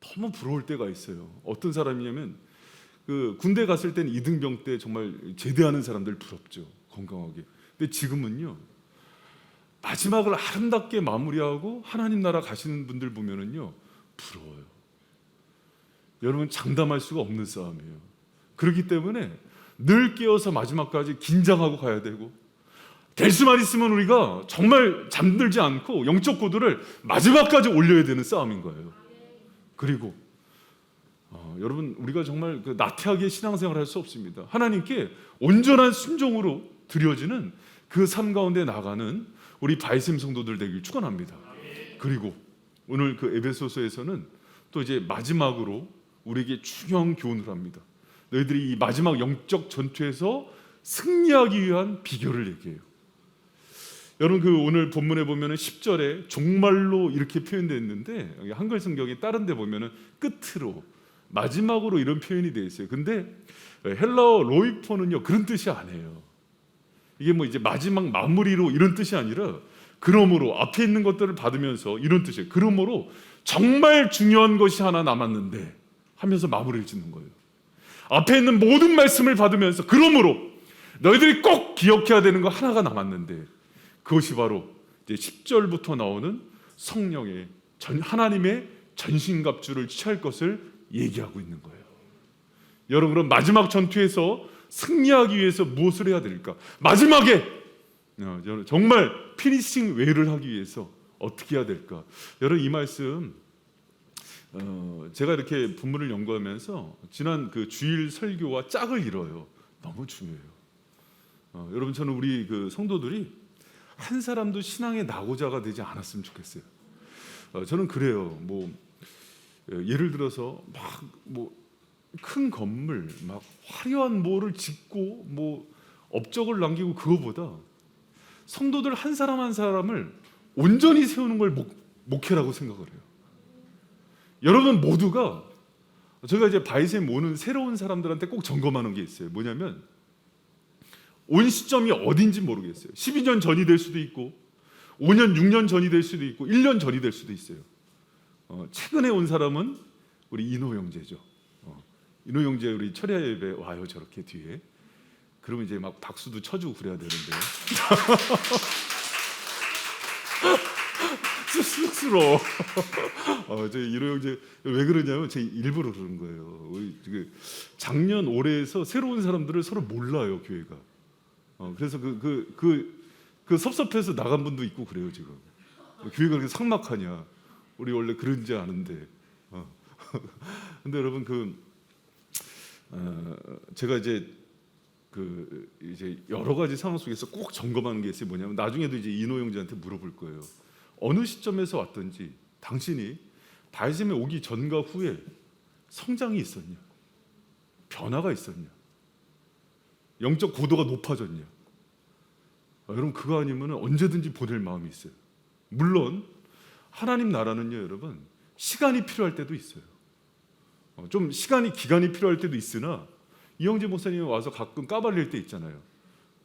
너무 부러울 때가 있어요. 어떤 사람이냐면 그 군대 갔을 때는 이등병 때 정말 제대하는 사람들 부럽죠. 건강하게. 근데 지금은요. 마지막을 아름답게 마무리하고 하나님 나라 가시는 분들 보면은요. 부러워요. 여러분 장담할 수가 없는 싸움이에요. 그렇기 때문에 늘 깨어서 마지막까지 긴장하고 가야 되고 될 수만 있으면 우리가 정말 잠들지 않고 영적 고도를 마지막까지 올려야 되는 싸움인 거예요. 그리고 여러분 우리가 정말 그 나태하게 신앙생활을 할 수 없습니다. 하나님께 온전한 순종으로 드려지는 그 삶 가운데 나가는 우리 바이샘 성도들 되길 축원합니다. 그리고 오늘 그 에베소서에서는 또 이제 마지막으로 우리에게 중요한 교훈을 합니다. 너희들이 이 마지막 영적 전투에서 승리하기 위한 비결을 얘기해요. 여러분 그 오늘 본문에 보면은 10절에 종말로 이렇게 표현되어 있는데 여기 한글 성경에 다른 데 보면은 끝으로 마지막으로 이런 표현이 되어 있어요. 근데 헬라어 로이포는요 그런 뜻이 아니에요. 이게 뭐 이제 마지막 마무리로 이런 뜻이 아니라 그러므로 앞에 있는 것들을 받으면서 이런 뜻이에요. 그러므로 정말 중요한 것이 하나 남았는데 하면서 마무리를 짓는 거예요. 앞에 있는 모든 말씀을 받으면서 그러므로 너희들이 꼭 기억해야 되는 거 하나가 남았는데 그것이 바로 이제 10절부터 나오는 성령의 하나님의 전신갑주를 취할 것을 얘기하고 있는 거예요. 여러분 그럼 마지막 전투에서 승리하기 위해서 무엇을 해야 될까? 마지막에 정말 피니싱 웨이를 하기 위해서 어떻게 해야 될까? 여러분 이 말씀 제가 이렇게 본문을 연구하면서 지난 그 주일 설교와 짝을 이뤄요. 너무 중요해요. 여러분 저는 우리 그 성도들이 한 사람도 신앙의 낙오자가 되지 않았으면 좋겠어요. 저는 그래요. 뭐 예를 들어서 막 뭐 큰 건물, 막 화려한 뭐를 짓고 뭐 업적을 남기고 그거보다 성도들 한 사람 한 사람을 온전히 세우는 걸 목회라고 생각을 해요. 여러분 모두가 제가 이제 바이샘 오는 새로운 사람들한테 꼭 점검하는 게 있어요. 뭐냐면 온 시점이 어딘지 모르겠어요. 12년 전이 될 수도 있고 5년, 6년 전이 될 수도 있고 1년 전이 될 수도 있어요. 최근에 온 사람은 우리 인호 형제죠. 인호 형제 우리 철야 예배 와요 저렇게 뒤에. 그러면 이제 막 박수도 쳐주고 그래야 되는데 쑥스러워. 저 인호 형제 왜 그러냐면 제 일부러 그러는 거예요. 작년 올해에서 새로운 사람들을 서로 몰라요 교회가. 그래서 그 섭섭해서 나간 분도 있고 그래요 지금. 교회가 그렇게 삭막하냐? 우리 원래 그런지 아는데. 근데 여러분 제가 이제 여러 가지 상황 속에서 꼭 점검하는 게 있어요. 뭐냐면 나중에도 이제 인호 형제한테 물어볼 거예요. 어느 시점에서 왔든지 당신이 바이샘에 오기 전과 후에 성장이 있었냐? 변화가 있었냐? 영적 고도가 높아졌냐? 여러분 그거 아니면 언제든지 보낼 마음이 있어요. 물론 하나님 나라는요 여러분 시간이 필요할 때도 있어요. 좀 기간이 필요할 때도 있으나 이영재 목사님이 와서 가끔 까발릴 때 있잖아요.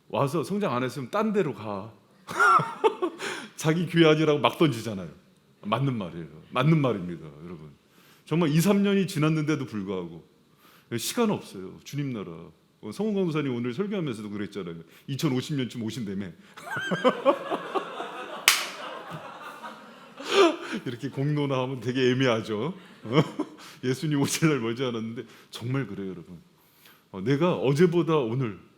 와서 성장 안 했으면 딴 데로 가. 자기 교회 아니라고 막 던지잖아요. 맞는 말이에요. 맞는 말입니다 여러분. 정말 2, 3년이 지났는데도 불구하고 시간 없어요. 주님 나라. 성훈 강사님 오늘 설교하면서도 그랬잖아요. 2050년쯤 오신다며. 이렇게 공론화하면 되게 애매하죠. 예수님 오실 날 멀지 않았는데 정말 그래요 여러분. 내가 어제보다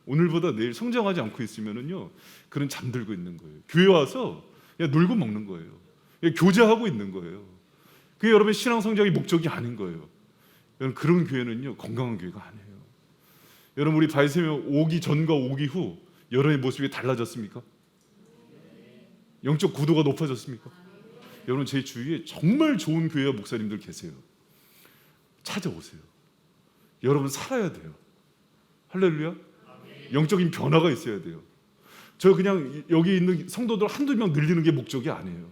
오늘보다 내일 성장하지 않고 있으면은요 그런 잠들고 있는 거예요. 교회 와서 그냥 놀고 먹는 거예요. 그냥 교제하고 있는 거예요. 그게 여러분 신앙 성장의 목적이 아닌 거예요. 여러분 그런 교회는요 건강한 교회가 아니에요. 여러분 우리 바이샘에 오기 전과 오기 후 여러분의 모습이 달라졌습니까? 영적 구도가 높아졌습니까? 여러분 제 주위에 정말 좋은 교회와 목사님들 계세요. 찾아오세요. 여러분 살아야 돼요. 할렐루야. 영적인 변화가 있어야 돼요. 저 그냥 여기 있는 성도들 한두 명 늘리는 게 목적이 아니에요.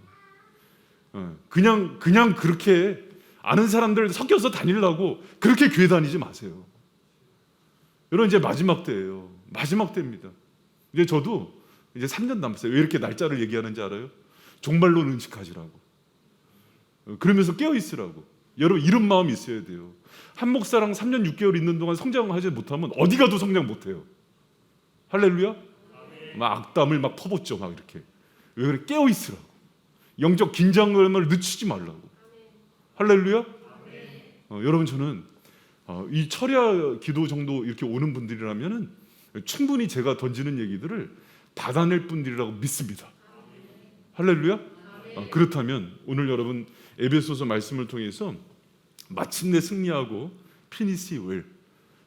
그냥 그렇게 아는 사람들 섞여서 다니려고 그렇게 교회 다니지 마세요. 여러분 이제 마지막 때예요. 마지막 때입니다. 이제 저도 이제 3년 남았어요. 왜 이렇게 날짜를 얘기하는지 알아요? 종말론 은식하시라고. 그러면서 깨어 있으라고. 여러분 이런 마음이 있어야 돼요. 한 목사랑 3년 6개월 있는 동안 성장하지 못하면 어디 가도 성장 못해요. 할렐루야? 막 악담을 막 퍼붓죠. 막 이렇게. 왜 그래? 깨어 있으라고. 영적 긴장감을 늦추지 말라고. 할렐루야? 여러분 저는 이 철야 기도 정도 이렇게 오는 분들이라면은 충분히 제가 던지는 얘기들을 받아낼 분들이라고 믿습니다. 할렐루야? 그렇다면 오늘 여러분 에베소서 말씀을 통해서 마침내 승리하고 피니시 웰,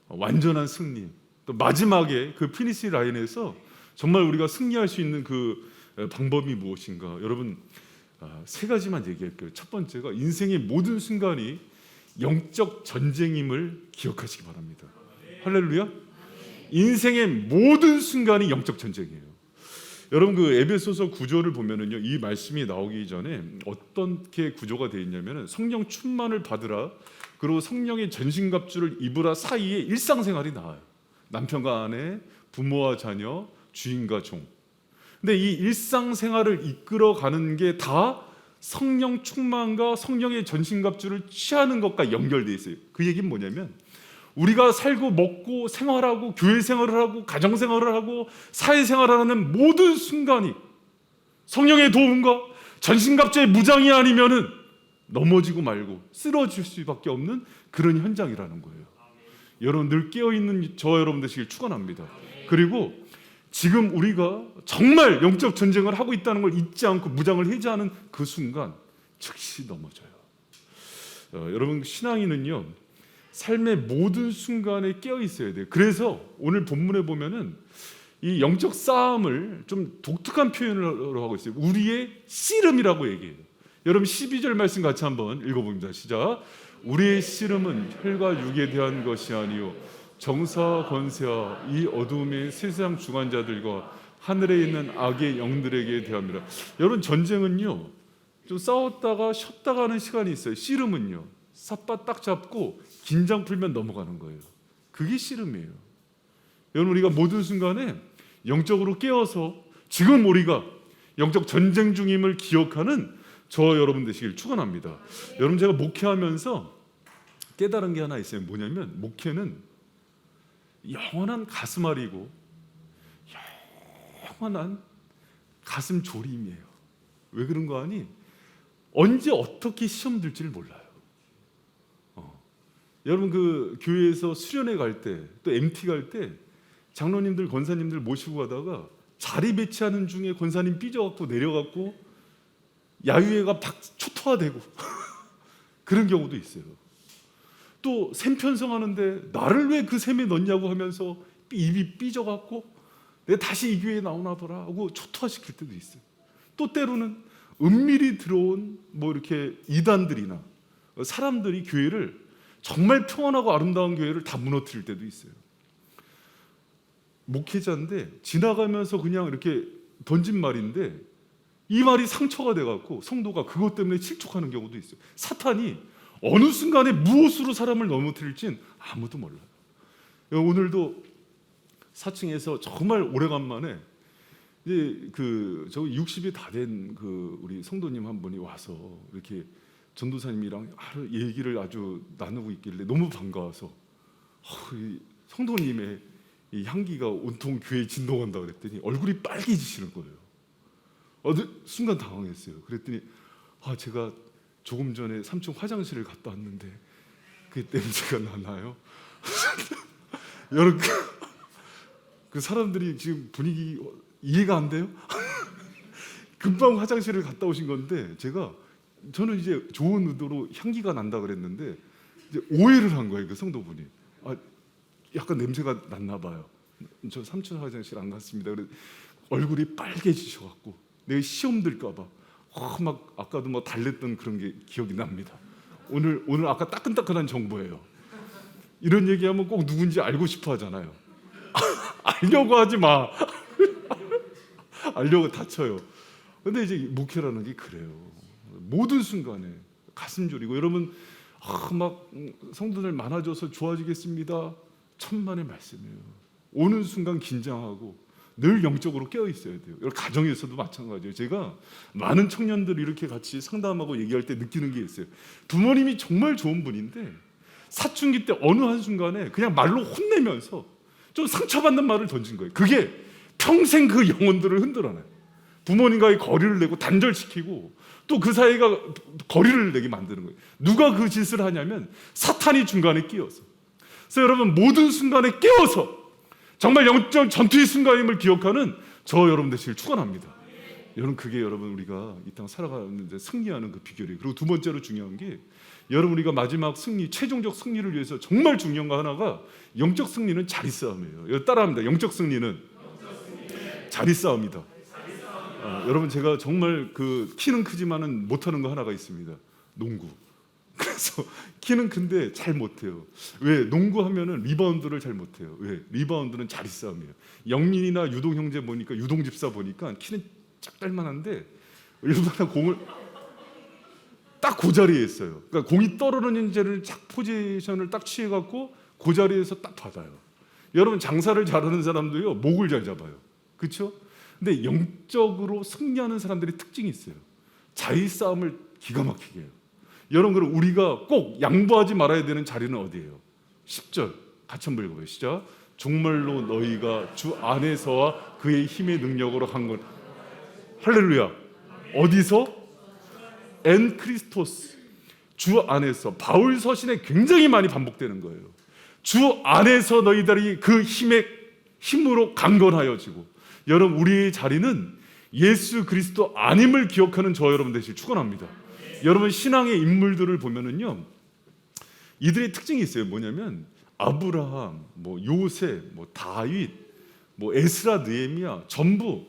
완전한 승리, 또 마지막에 그 피니시 라인에서 정말 우리가 승리할 수 있는 그 방법이 무엇인가? 여러분 세 가지만 얘기할게요. 첫 번째가 인생의 모든 순간이 영적 전쟁임을 기억하시기 바랍니다. 할렐루야? 인생의 모든 순간이 영적 전쟁이에요. 여러분 그 에베소서 구조를 보면은요, 이 말씀이 나오기 전에 어떻게 구조가 되어 있냐면은 성령 충만을 받으라, 그리고 성령의 전신갑주를 입으라 사이에 일상생활이 나와요. 남편과 아내, 부모와 자녀, 주인과 종. 근데 이 일상생활을 이끌어가는 게 다 성령 충만과 성령의 전신갑주를 취하는 것과 연결되어 있어요. 그 얘기는 뭐냐면 우리가 살고 먹고 생활하고 교회 생활을 하고 가정 생활을 하고 사회 생활을 하는 모든 순간이 성령의 도움과 전신갑주의 무장이 아니면은 넘어지고 말고 쓰러질 수밖에 없는 그런 현장이라는 거예요. 여러분 늘 깨어있는 저 여러분 되시길 축원합니다. 그리고 지금 우리가 정말 영적 전쟁을 하고 있다는 걸 잊지 않고 무장을 해제하는 그 순간 즉시 넘어져요. 여러분 신앙인은요 삶의 모든 순간에 깨어 있어야 돼요. 그래서 오늘 본문에 보면은 이 영적 싸움을 좀 독특한 표현으로 하고 있어요. 우리의 씨름이라고 얘기해요. 여러분 12절 말씀 같이 한번 읽어봅니다. 시작. 우리의 씨름은 혈과 육에 대한 것이 아니요 정사 권세와 이 어두움의 세상 주관자들과 하늘에 있는 악의 영들에게 대함이라. 여러분 전쟁은요 좀 싸웠다가 쉬었다가 하는 시간이 있어요. 씨름은요 삿바 딱 잡고 긴장 풀면 넘어가는 거예요. 그게 씨름이에요. 여러분 우리가 모든 순간에 영적으로 깨어서 지금 우리가 영적 전쟁 중임을 기억하는 저 여러분 되시길 축원합니다. 여러분 제가 목회하면서 깨달은 게 하나 있어요. 뭐냐면 목회는 영원한 가슴앓이고 영원한 가슴 졸임이에요. 왜 그런 거 아니? 언제 어떻게 시험 들지를 몰라요. 여러분 그 교회에서 수련회 갈 때 또 MT 갈 때 장로님들 권사님들 모시고 가다가 자리 배치하는 중에 권사님 삐져갖고 내려갖고 야유회가 초토화되고 그런 경우도 있어요. 또 샘 편성하는데 나를 왜 그 샘에 넣냐고 하면서 입이 삐져갖고 내가 다시 이 교회에 나오나 보라 하고 초토화시킬 때도 있어요. 또 때로는 은밀히 들어온 뭐 이렇게 이단들이나 사람들이 교회를 정말 평안하고 아름다운 교회를 다 무너뜨릴 때도 있어요. 목회자인데 지나가면서 그냥 이렇게 던진 말인데 이 말이 상처가 돼갖고 성도가 그것 때문에 실족하는 경우도 있어요. 사탄이 어느 순간에 무엇으로 사람을 넘어뜨릴진 아무도 몰라요. 오늘도 4층에서 정말 오래간만에 이제 저 60이 다 된 그 우리 성도님 한 분이 와서 이렇게 전도사님이랑 얘기를 아주 나누고 있길래 너무 반가워서 이 성도님의 이 향기가 온통 교회에 진동한다 그랬더니 얼굴이 빨개지시는 거예요. 어느 순간 당황했어요. 그랬더니 제가 조금 전에 3층 화장실을 갔다 왔는데 그 냄새가 나나요? 여러분 그 사람들이 지금 분위기 이해가 안 돼요? 금방 화장실을 갔다 오신 건데 저는 이제 좋은 의도로 향기가 난다 그랬는데 이제 오해를 한 거예요. 그 성도분이 약간 냄새가 났나 봐요. 저 3층 화장실 안 갔습니다. 그래서 얼굴이 빨개지셔갖고 내가 시험 들까봐 막 아까도 뭐 달랬던 그런 게 기억이 납니다. 오늘 아까 따끈따끈한 정보예요. 이런 얘기하면 꼭 누군지 알고 싶어 하잖아요. 알려고 하지 마. 알려고 다쳐요. 근데 이제 목회라는 게 그래요. 모든 순간에 가슴 졸이고 여러분 막 성도들 많아져서 좋아지겠습니다. 천만의 말씀이에요. 오는 순간 긴장하고 늘 영적으로 깨어 있어야 돼요. 여러분 가정에서도 마찬가지예요. 제가 많은 청년들 이렇게 같이 상담하고 얘기할 때 느끼는 게 있어요. 부모님이 정말 좋은 분인데 사춘기 때 어느 한순간에 그냥 말로 혼내면서 좀 상처받는 말을 던진 거예요. 그게 평생 그 영혼들을 흔들어놔요. 부모님과의 거리를 내고 단절시키고 또 그 사이가 거리를 내게 만드는 거예요. 누가 그 짓을 하냐면 사탄이 중간에 끼어서. 그래서 여러분 모든 순간에 깨어서 정말 영적 전투의 순간임을 기억하는 저 여러분 되시길 축원합니다. 여러분 그게 여러분 우리가 이 땅 살아가는데 승리하는 그 비결이에요. 그리고 두 번째로 중요한 게 여러분 우리가 마지막 승리, 최종적 승리를 위해서 정말 중요한 거 하나가 영적 승리는 자리 싸움이에요. 여러분 따라합니다. 영적 승리는 자리 싸움이다. 여러분 제가 정말 그 키는 크지만은 못하는 거 하나가 있습니다. 농구. 그래서 키는 큰데 잘 못해요. 왜? 농구하면은 리바운드를 잘 못해요. 왜? 리바운드는 자리 싸움이에요. 영민이나 유동 형제 보니까 유동 집사 보니까 키는 짝달만한데 얼마나 공을 딱 그 자리에 있어요. 그러니까 공이 떨어지는 자리를 딱 포지션을 딱 취해갖고 그 자리에서 딱 받아요. 여러분 장사를 잘하는 사람도요 목을 잘 잡아요. 그렇죠? 근데 영적으로 승리하는 사람들의 특징이 있어요. 자리 싸움을 기가 막히게 해요. 여러분 그럼 우리가 꼭 양보하지 말아야 되는 자리는 어디예요? 10절 같이 한번 읽어봐요. 시작. 정말로 너희가 주 안에서와 그의 힘의 능력으로 한 건 할렐루야. 어디서? 엔 크리스토스. 주 안에서. 바울 서신에 굉장히 많이 반복되는 거예요. 주 안에서 너희들이 그 힘으로 강건하여지고. 여러분 우리의 자리는 예수 그리스도 안임을 기억하는 저 여러분 되시길 축원합니다. 여러분 신앙의 인물들을 보면은요 이들의 특징이 있어요. 뭐냐면 아브라함, 요셉, 다윗, 에스라, 느헤미야 전부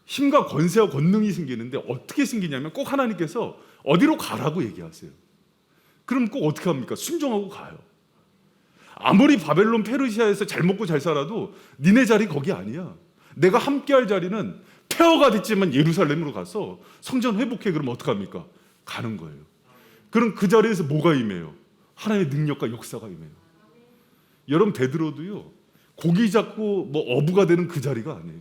힘과 권세와 권능이 생기는데 어떻게 생기냐면 꼭 하나님께서 어디로 가라고 얘기하세요. 그럼 꼭 어떻게 합니까? 순종하고 가요. 아무리 바벨론 페르시아에서 잘 먹고 잘 살아도 니네 자리 거기 아니야. 내가 함께할 자리는 폐허가 됐지만 예루살렘으로 가서 성전 회복해. 그러면 어떡합니까? 가는 거예요. 그럼 그 자리에서 뭐가 임해요? 하나님의 능력과 역사가 임해요. 여러분 베드로도요 고기 잡고 어부가 되는 그 자리가 아니에요.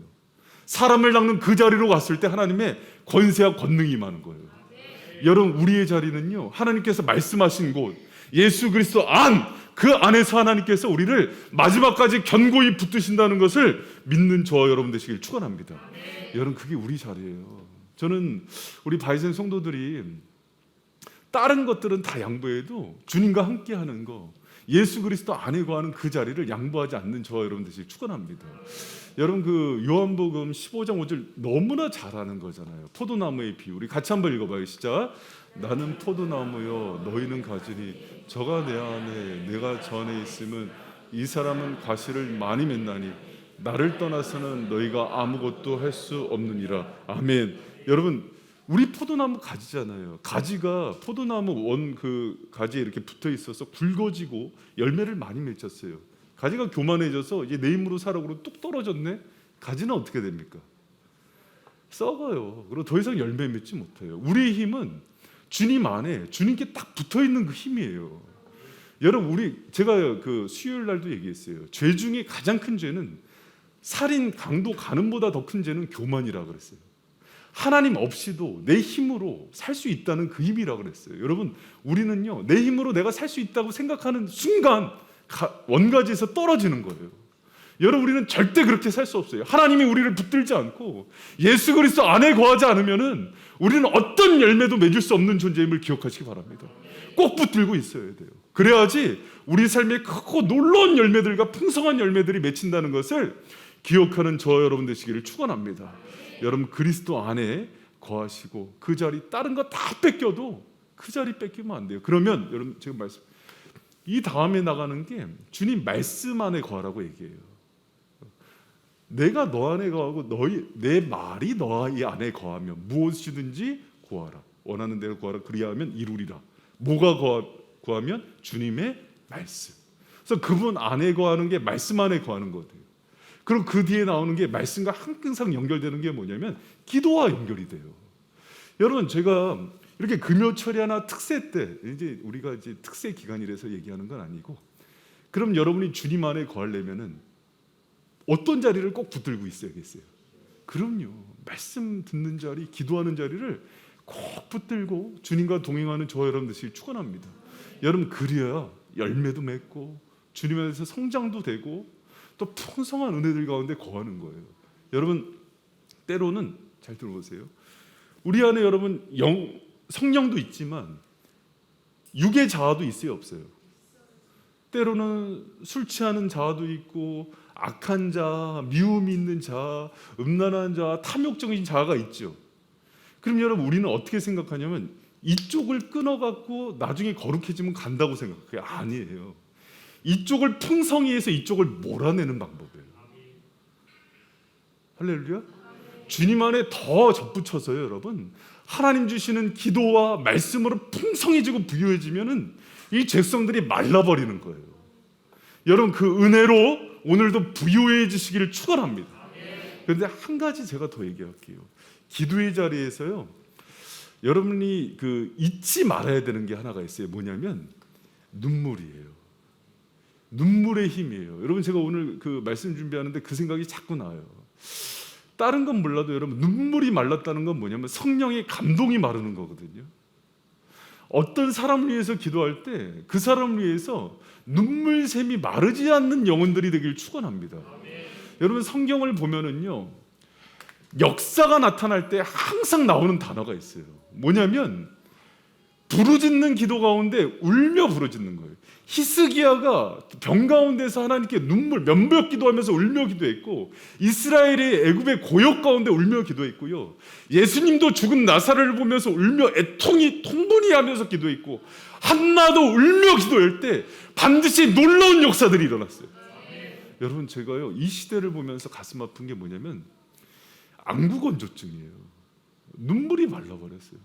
사람을 낚는 그 자리로 갔을 때 하나님의 권세와 권능이 임하는 거예요. 여러분 우리의 자리는요 하나님께서 말씀하신 곳 예수 그리스도 그 안에서 하나님께서 우리를 마지막까지 견고히 붙드신다는 것을 믿는 저와 여러분 되시길 축원합니다. 여러분 그게 우리 자리예요. 저는 우리 바이센 성도들이 다른 것들은 다 양보해도 주님과 함께하는 거 예수 그리스도 안에 거하는 그 자리를 양보하지 않는 저와 여러분 되시길 축원합니다. 여러분 그 요한복음 15장 5절 너무나 잘하는 거잖아요. 포도나무의 비유. 우리 같이 한번 읽어봐요. 시작. 나는 포도나무요 너희는 가지니 저가 내 안에 내가 저 안에 있으면 이 사람은 과실을 많이 맺나니 나를 떠나서는 너희가 아무것도 할 수 없느니라. 아멘. 여러분 우리 포도나무 가지잖아요. 가지가 포도나무 원 그 가지에 이렇게 붙어 있어서 굵어지고 열매를 많이 맺혔어요. 가지가 교만해져서 이제 내 힘으로 살아고 뚝 떨어졌네. 가지는 어떻게 됩니까? 썩어요. 그리고 더 이상 열매 맺지 못해요. 우리의 힘은 주님 안에 주님께 딱 붙어 있는 그 힘이에요. 여러분 제가 그 수요일 날도 얘기했어요. 죄 중에 가장 큰 죄는 살인, 강도, 간음보다 더 큰 죄는 교만이라 그랬어요. 하나님 없이도 내 힘으로 살 수 있다는 그 힘이라 그랬어요. 여러분 우리는요 내 힘으로 내가 살 수 있다고 생각하는 순간 원가지에서 떨어지는 거예요. 여러분 우리는 절대 그렇게 살 수 없어요. 하나님이 우리를 붙들지 않고 예수 그리스도 안에 거하지 않으면은 우리는 어떤 열매도 맺을 수 없는 존재임을 기억하시기 바랍니다. 꼭 붙들고 있어야 돼요. 그래야지 우리 삶에 크고 놀라운 열매들과 풍성한 열매들이 맺힌다는 것을 기억하는 저 여러분 되시기를 축원합니다. 여러분 그리스도 안에 거하시고 그 자리 다른 거 다 뺏겨도 그 자리 뺏기면 안 돼요. 그러면 여러분 지금 이 다음에 나가는 게 주님 말씀 안에 거하라고 얘기해요. 내가 너 안에 거하고 내 말이 너희 안에 거하면 무엇이든지 구하라. 원하는 대로 구하라. 그리하면 이루리라. 뭐가 구하면 주님의 말씀. 그래서 그분 안에 거하는 게 말씀 안에 거하는 거예요. 그리고 그 뒤에 나오는 게 말씀과 항상 연결되는 게 뭐냐면 기도와 연결이 돼요. 여러분 제가 이렇게 금요철야나 특세 때 이제 우리가 이제 특세 기간이라서 얘기하는 건 아니고 그럼 여러분이 주님 안에 거하려면은 어떤 자리를 꼭 붙들고 있어야겠어요? 그럼요. 말씀 듣는 자리, 기도하는 자리를 꼭 붙들고 주님과 동행하는 저와 여러분 되시길 축원합니다. 여러분 그래야 열매도 맺고 주님 안에서 성장도 되고 또 풍성한 은혜들 가운데 거하는 거예요. 여러분 때로는 잘 들어보세요. 우리 안에 여러분 성령도 있지만 육의 자아도 있어요, 없어요? 때로는 술 취하는 자아도 있고 악한 자, 미움이 있는 자, 음란한 자, 탐욕적인 자아가 있죠. 그럼 여러분 우리는 어떻게 생각하냐면 이쪽을 끊어갖고 나중에 거룩해지면 간다고 생각해요. 아니에요. 이쪽을 풍성히 해서 이쪽을 몰아내는 방법이에요. 할렐루야. 주님 안에 더 접붙여서요, 여러분. 하나님 주시는 기도와 말씀으로 풍성해지고 부유해지면은 이 죄성들이 말라버리는 거예요. 여러분 그 은혜로 오늘도 부유해지시기를 축원합니다. 그런데 한 가지 제가 더 얘기할게요. 기도의 자리에서요, 여러분이 그 잊지 말아야 되는 게 하나가 있어요. 뭐냐면 눈물이에요. 눈물의 힘이에요. 여러분 제가 오늘 그 말씀 준비하는데 그 생각이 자꾸 나요. 다른 건 몰라도 여러분 눈물이 말랐다는 건 뭐냐면 성령의 감동이 마르는 거거든요. 어떤 사람을 위해서 기도할 때 그 사람을 위해서 눈물샘이 마르지 않는 영혼들이 되길 축원합니다. 여러분 성경을 보면은요, 역사가 나타날 때 항상 나오는 단어가 있어요. 뭐냐면 부르짖는 기도 가운데 울며 부르짖는 거예요. 히스기야가 병 가운데서 하나님께 눈물 면벽 기도하면서 울며 기도했고, 이스라엘의 애굽의 고역 가운데 울며 기도했고요. 예수님도 죽은 나사렛을 보면서 울며 애통이 통분히 하면서 기도했고, 한나도 울며 기도할 때 반드시 놀라운 역사들이 일어났어요. 여러분 제가요 이 시대를 보면서 가슴 아픈 게 뭐냐면 안구건조증이에요. 눈물이 말라버렸어요.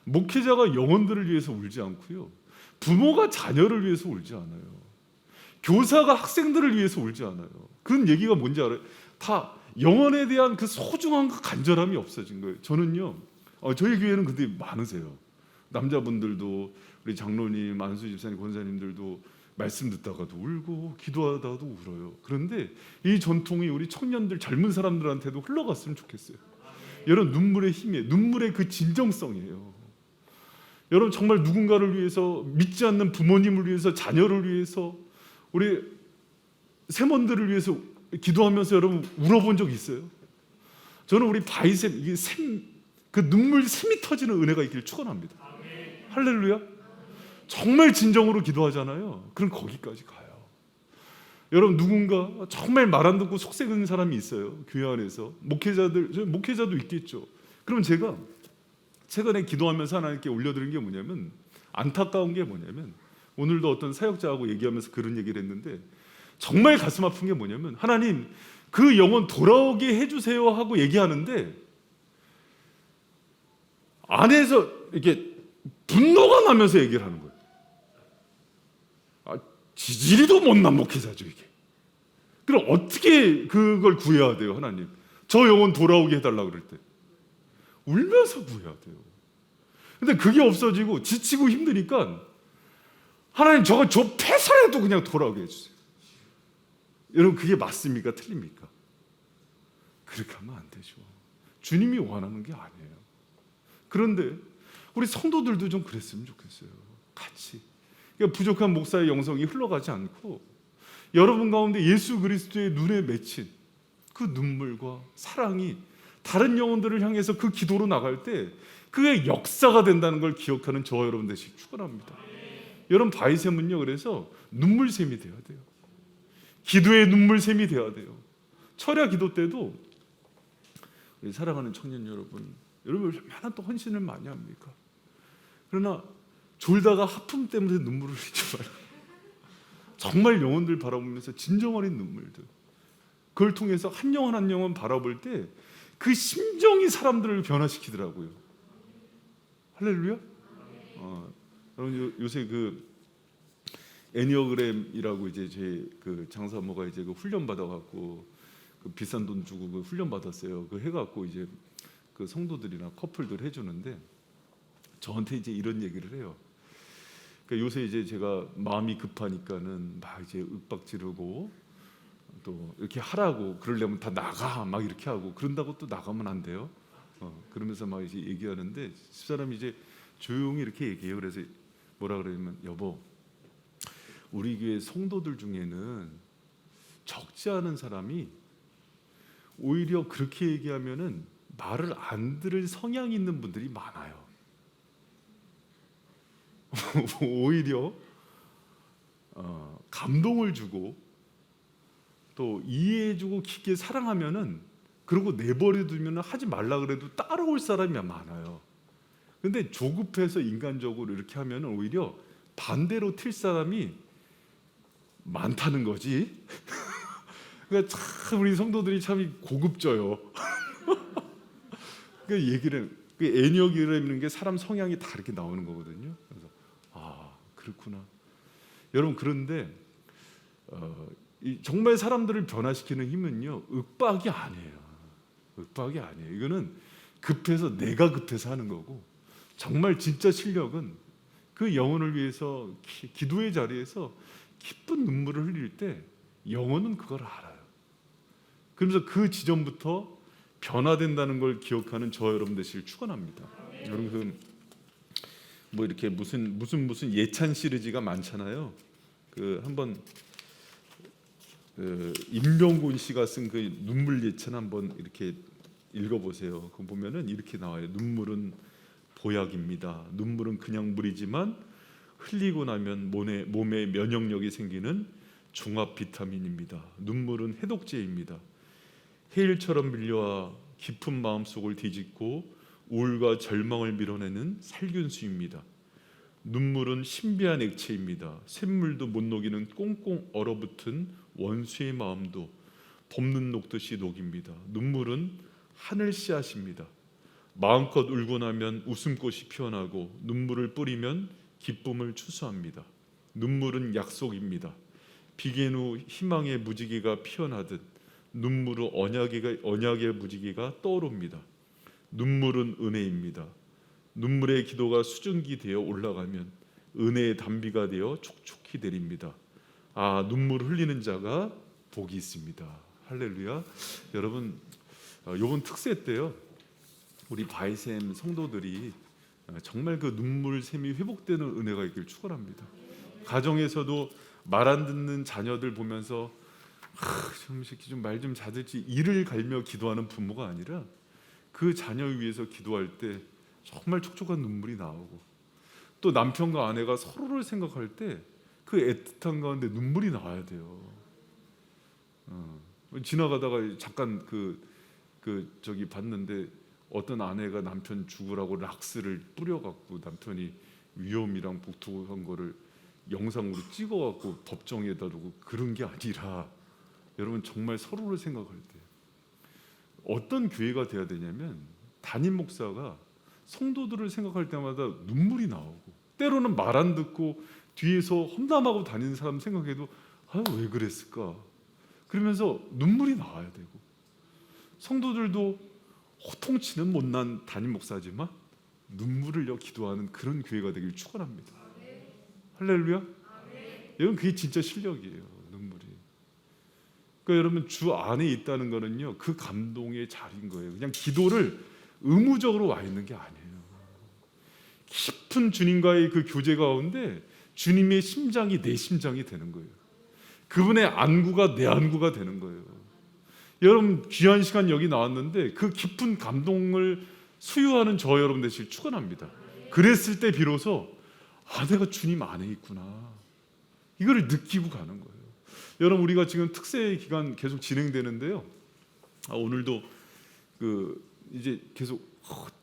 목회자가 영혼들을 위해서 울지 않고요, 부모가 자녀를 위해서 울지 않아요. 교사가 학생들을 위해서 울지 않아요. 그런 얘기가 뭔지 알아요? 다 영혼에 대한 그 소중함과 간절함이 없어진 거예요. 저는요, 저희 교회는 근데 많으세요. 남자분들도, 우리 장로님, 안수 집사님, 권사님들도 말씀 듣다가도 울고 기도하다가도 울어요. 그런데 이 전통이 우리 청년들, 젊은 사람들한테도 흘러갔으면 좋겠어요. 여러분 눈물의 힘이에요. 눈물의 그 진정성이에요. 여러분 정말 누군가를 위해서, 믿지 않는 부모님을 위해서, 자녀를 위해서, 우리 세몬들을 위해서 기도하면서 여러분 울어본 적 있어요? 저는 우리 바이샘, 이게 그 눈물 샘이 터지는 은혜가 있기를 축원합니다. 할렐루야. 정말 진정으로 기도하잖아요. 그럼 거기까지 가요. 여러분 누군가 정말 말 안 듣고 속삭이는 사람이 있어요. 교회 안에서 목회자도 있겠죠. 그럼 제가 최근에 기도하면서 하나님께 올려드린 게 뭐냐면, 안타까운 게 뭐냐면, 오늘도 어떤 사역자하고 얘기하면서 그런 얘기를 했는데 정말 가슴 아픈 게 뭐냐면, 하나님 그 영혼 돌아오게 해주세요 하고 얘기하는데 안에서 이렇게 분노가 나면서 얘기를 하는 거예요. 지지리도 못난 목회자죠 이게. 그럼 어떻게 그걸 구해야 돼요? 하나님 저 영혼 돌아오게 해달라고 그럴 때 울면서 구해야 돼요. 근데 그게 없어지고 지치고 힘드니까 하나님 저 폐사라도 그냥 돌아오게 해주세요. 여러분 그게 맞습니까? 틀립니까? 그렇게 하면 안 되죠. 주님이 원하는 게 아니에요. 그런데 우리 성도들도 좀 그랬으면 좋겠어요. 같이. 그러니까 부족한 목사의 영성이 흘러가지 않고 여러분 가운데 예수 그리스도의 눈에 맺힌 그 눈물과 사랑이 다른 영혼들을 향해서 그 기도로 나갈 때 그게 역사가 된다는 걸 기억하는 저와 여러분 되시기 축원합니다. 여러분 바이샘은요, 그래서 눈물샘이 돼야 돼요. 기도의 눈물샘이 돼야 돼요. 철야 기도 때도 우리 사랑하는 청년 여러분 얼마나 또 헌신을 많이 합니까? 그러나 졸다가 하품 때문에 눈물을 흘리지 말아요. 정말 영혼들 바라보면서 진정 어린 눈물들, 그걸 통해서 한 영혼 한 영혼 바라볼 때 그 심정이 사람들을 변화시키더라고요. 할렐루야. 여러분 요새 그 애니어그램이라고 이제 제 그 장사모가 이제 그 훈련 받아갖고 그 비싼 돈 주고 그 훈련 받았어요. 그 해갖고 이제 그 성도들이나 커플들 해주는데 저한테 이제 이런 얘기를 해요. 그러니까 요새 이제 제가 마음이 급하니까는 막 이제 윽박 지르고 또 이렇게 하라고 그러려면 다 나가 막 이렇게 하고 그런다고 또 나가면 안 돼요. 그러면서 막 이제 얘기하는데 집사람이 이제 조용히 이렇게 얘기해요. 그래서 뭐라 그러냐면 여보, 우리 교회 성도들 중에는 적지 않은 사람이 오히려 그렇게 얘기하면은 말을 안 들을 성향이 있는 분들이 많아요. 오히려 감동을 주고 또 이해해주고 깊게 사랑하면은 그러고 내버려두면 하지 말라 그래도 따라올 사람이 많아요. 근데 조급해서 인간적으로 이렇게 하면 오히려 반대로 튈 사람이 많다는 거지. 그러니까 참 우리 성도들이 참 고급져요. 그 얘기를 그 애니어그램이라는 게 사람 성향이 다 이렇게 나오는 거거든요. 그래서 그렇구나. 여러분 그런데 정말 사람들을 변화시키는 힘은요 윽박이 아니에요. 윽박이 아니에요. 이거는 급해서 내가 급해서 하는 거고 정말 진짜 실력은 그 영혼을 위해서 기도의 자리에서 기쁜 눈물을 흘릴 때 영혼은 그걸 알아요. 그러면서 그 지점부터 변화된다는 걸 기억하는 저 여러분 되시길 축원합니다. 여러분 뭐 이렇게 무슨 예찬 시리즈가 많잖아요. 그 한번 임병곤 씨가 쓴 그 눈물 예찬 한번 이렇게 읽어보세요. 그 보면은 이렇게 나와요. 눈물은 보약입니다. 눈물은 그냥 물이지만 흘리고 나면 몸에 면역력이 생기는 종합 비타민입니다. 눈물은 해독제입니다. 해일처럼 밀려와 깊은 마음속을 뒤집고 우울과 절망을 밀어내는 살균수입니다. 눈물은 신비한 액체입니다. 샘물도 못 녹이는 꽁꽁 얼어붙은 원수의 마음도 덮는 녹듯이 녹입니다. 눈물은 하늘 씨앗입니다. 마음껏 울고 나면 웃음꽃이 피어나고 눈물을 뿌리면 기쁨을 추수합니다. 눈물은 약속입니다. 비긴 후 희망의 무지개가 피어나듯 눈물로 언약의 무지개가 떠오릅니다. 눈물은 은혜입니다. 눈물의 기도가 수증기 되어 올라가면 은혜의 단비가 되어 촉촉히 내립니다. 눈물 흘리는 자가 복이 있습니다. 할렐루야. 여러분 이번 특세 때요 우리 바이샘 성도들이 정말 그 눈물샘이 회복되는 은혜가 있길 축원합니다. 가정에서도 말 안 듣는 자녀들 보면서 좀 말 좀 자들지 이를 갈며 기도하는 부모가 아니라 그 자녀를 위해서 기도할 때 정말 촉촉한 눈물이 나오고 또 남편과 아내가 서로를 생각할 때 그 애틋한 가운데 눈물이 나와야 돼요. 지나가다가 잠깐 저기 봤는데 어떤 아내가 남편 죽으라고 락스를 뿌려갖고 남편이 위험이랑 복통한 거를 영상으로 찍어갖고 법정에다 두고 그런 게 아니라 여러분 정말 서로를 생각할 때 어떤 교회가 돼야 되냐면 담임 목사가 성도들을 생각할 때마다 눈물이 나오고 때로는 말 안 듣고 뒤에서 험담하고 다니는 사람 생각해도 왜 그랬을까 그러면서 눈물이 나와야 되고 성도들도 호통치는 못난 담임 목사지만 눈물을 흘려 기도하는 그런 교회가 되길 축원합니다. 할렐루야. 여러분 그게 진짜 실력이에요. 눈물이. 그러니까 여러분 주 안에 있다는 거는요 그 감동의 자리인 거예요. 그냥 기도를 의무적으로 와 있는 게 아니에요. 깊은 주님과의 그 교제 가운데 주님의 심장이 내 심장이 되는 거예요. 그분의 안구가 내 안구가 되는 거예요. 여러분 귀한 시간 여기 나왔는데 그 깊은 감동을 수유하는 저 여러분 되시길 축원합니다. 그랬을 때 비로소 내가 주님 안에 있구나 이거를 느끼고 가는 거예요. 여러분 우리가 지금 특세 기간 계속 진행되는데요. 오늘도 이제 계속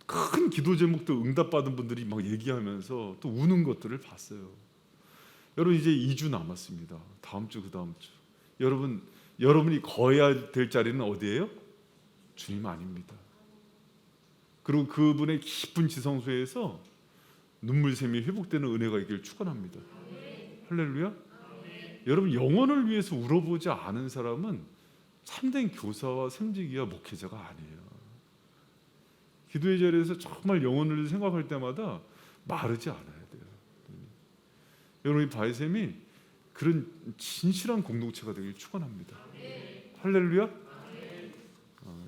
큰 기도 제목도 응답받은 분들이 막 얘기하면서 또 우는 것들을 봤어요. 여러분 이제 2주 남았습니다. 다음 주 그다음 주. 여러분이 거해야 될 자리는 어디예요? 주님 아닙니다. 그리고 그분의 깊은 지성소에서 눈물샘이 회복되는 은혜가 있길 축원합니다. 할렐루야. 여러분 영혼을 위해서 울어보지 않은 사람은 참된 교사와 샘지기와 목회자가 아니에요. 기도의 자리에서 정말 영혼을 생각할 때마다 마르지 않아야 돼요. 여러분 이 바이샘이 그런 진실한 공동체가 되길 축원합니다. 할렐루야.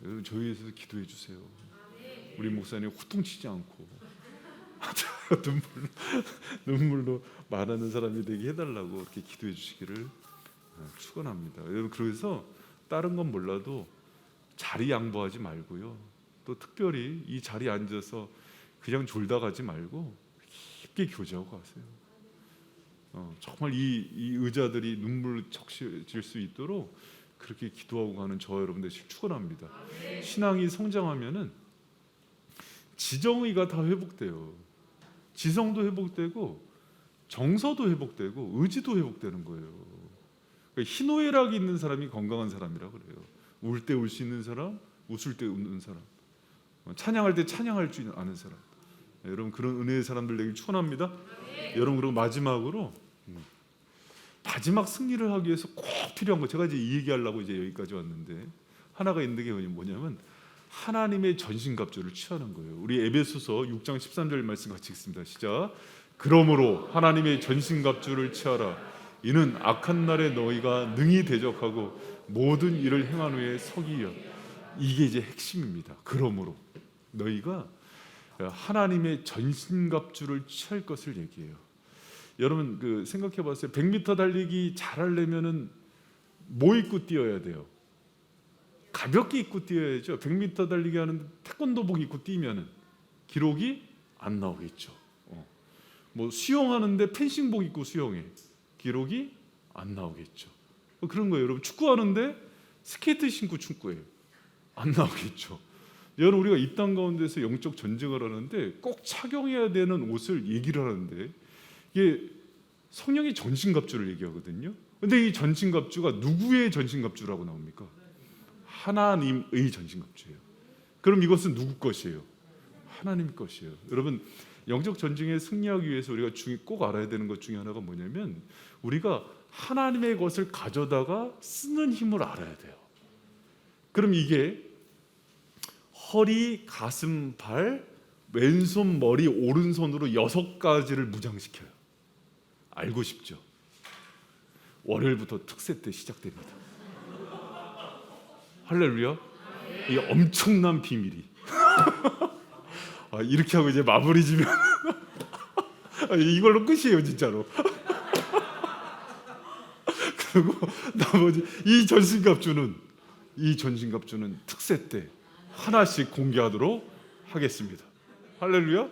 여러분 저희 위해서 기도해 주세요. 우리 목사님 호통치지 않고 눈물로 말하는 사람이 되게 해달라고 이렇게 기도해 주시기를 축원합니다. 여러분 그래서 다른 건 몰라도 자리 양보하지 말고요. 또 특별히 이 자리에 앉아서 그냥 졸다 가지 말고 깊게 교제하고 가세요. 정말 이 의자들이 눈물 적실 수 있도록 그렇게 기도하고 가는 저와 여러분들 축원합니다. 신앙이 성장하면은 지정의가 다 회복돼요. 지성도 회복되고 정서도 회복되고 의지도 회복되는 거예요. 그러니까 희노애락이 있는 사람이 건강한 사람이라 그래요. 울 때 울 수 있는 사람, 웃을 때 웃는 사람, 찬양할 때 찬양할 줄 아는 사람. 여러분 그런 은혜의 사람들 되길 축원합니다. 여러분 그리고 마지막으로 마지막 승리를 하기 위해서 꼭 필요한 거 제가 이제 이 얘기하려고 이제 여기까지 왔는데 하나가 있는 게 뭐냐면 하나님의 전신갑주를 취하는 거예요. 우리 에베소서 6장 13절 말씀 같이 읽습니다. 시작. 그러므로 하나님의 전신갑주를 취하라. 이는 악한 날에 너희가 능히 대적하고 모든 일을 행한 후에 서기여. 이게 이제 핵심입니다. 그러므로 너희가 하나님의 전신갑주를 취할 것을 얘기해요. 여러분 그 생각해봤어요. 100m 달리기 잘하려면은 뭐 입고 뛰어야 돼요? 가볍게 입고 뛰어야죠. 100m 달리기 하는 태권도복 입고 뛰면은 기록이 안 나오겠죠. 뭐 수영하는데 펜싱복 입고 수영해 기록이 안 나오겠죠. 그런 거예요. 여러분 축구하는데 스케이트 신고 축구해요. 안 나오겠죠. 여러분 우리가 이 땅 가운데서 영적 전쟁을 하는데 꼭 착용해야 되는 옷을 얘기를 하는데 이게 성령의 전신갑주를 얘기하거든요. 근데 이 전신갑주가 누구의 전신갑주라고 나옵니까? 하나님의 전신갑주예요. 그럼 이것은 누구 것이에요? 하나님 것이에요. 여러분 영적 전쟁에 승리하기 위해서 우리가 꼭 알아야 되는 것 중에 하나가 뭐냐면 우리가 하나님의 것을 가져다가 쓰는 힘을 알아야 돼요. 그럼 이게 허리, 가슴, 발, 왼손, 머리, 오른손으로 6가지를 무장시켜요. 알고 싶죠? 월요일부터 특세 때 시작됩니다. 할렐루야. 이 엄청난 비밀이 이렇게 하고 이제 마무리 지면 이걸로 끝이에요 진짜로. 그리고 나머지 이 전신갑주는 특세 때 하나씩 공개하도록 하겠습니다. 할렐루야.